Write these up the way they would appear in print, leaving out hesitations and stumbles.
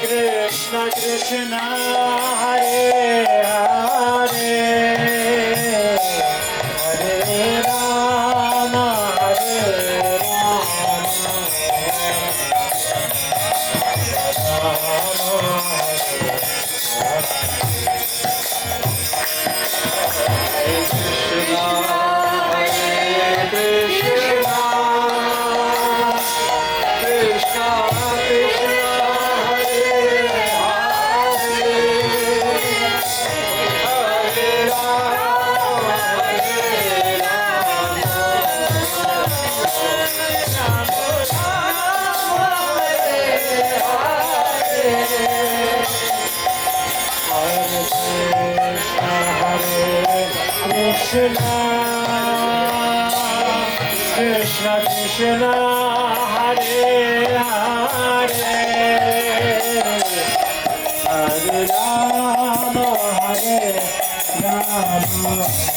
Krishna Krishna Hare Hare Hare Rama Hare Krishna Krishna Hare Hare Hare Rama Hare Rama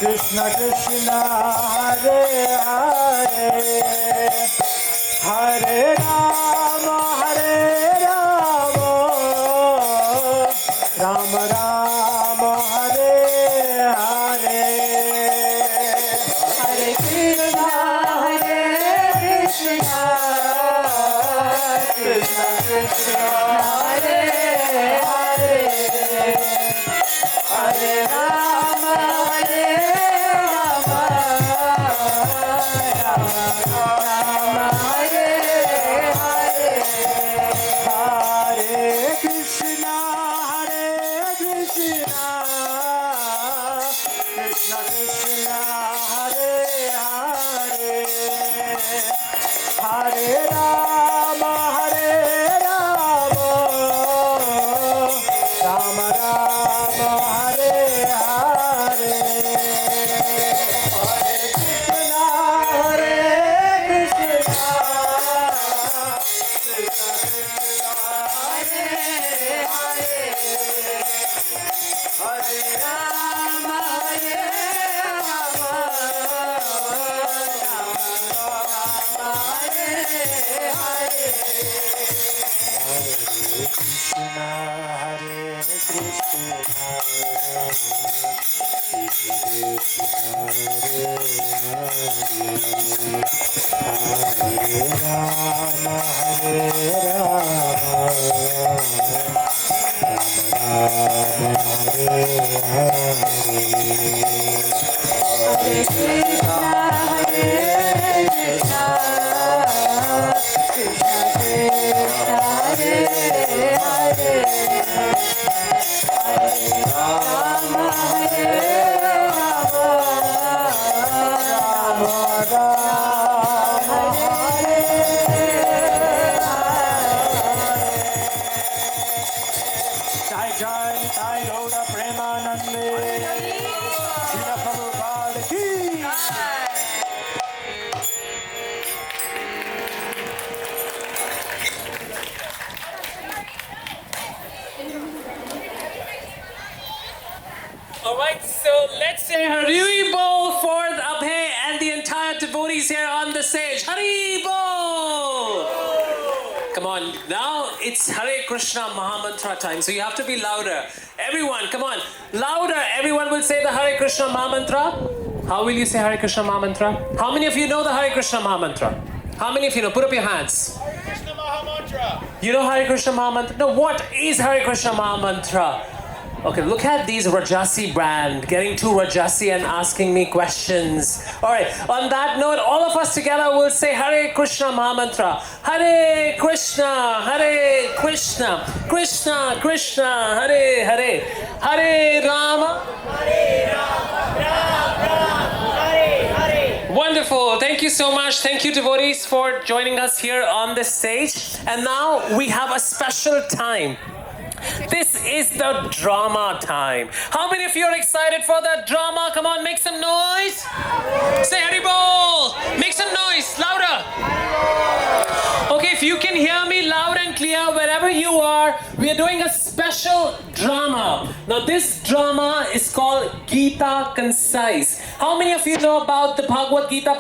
Krishna Krishna Hare Hare Hare Rama Rama Rama Hare Hare Hare Krishna Krishna Krishna Hare Hare Hare Rama Rama Hare Hare Hare Krishna Krishna Krishna Hare Hare Hare Rama Rama Rama Hare Hare Hare Krishna Krishna Krishna Hare Hare Hare Rama Rama Hare Hare Krishna Krishna Hare Rama Hare Jai Jai Jai Gaura Premanande Srila Prabhupada Ki Alright, so let's say Hari Bol for Abhay and the entire devotees here on the stage. Hari Bol! Come on, now it's Hare Krishna Mahamantra time, so you have to be louder. Everyone, come on, louder. Everyone will say the Hare Krishna Mahamantra. How will you say Hare Krishna Mahamantra? How many of you know the Hare Krishna Mahamantra? How many of you know? Put up your hands. Krishna Mahamantra. You know Hare Krishna Mahamantra? No, what is Hare Krishna Mahamantra? Okay, look at these Rajasi brand, getting too Rajasi and asking me questions. Alright, on that note, all of us together will say Hare Krishna Mahamantra. Hare Krishna, Krishna Krishna, Hare Hare, Hare Rama. Wonderful. Thank you so much. Thank you, devotees, for joining us here on the stage. And now we have a special time. This is the drama time. How many of you are excited for the drama? Come on, make some noise. Say Hari Bol. Make some noise, louder. Okay, if you can hear me loud and clear wherever you are, we are doing a special drama. Now this drama is called Gita Concise. How many of you know about the Bhagavad Gita?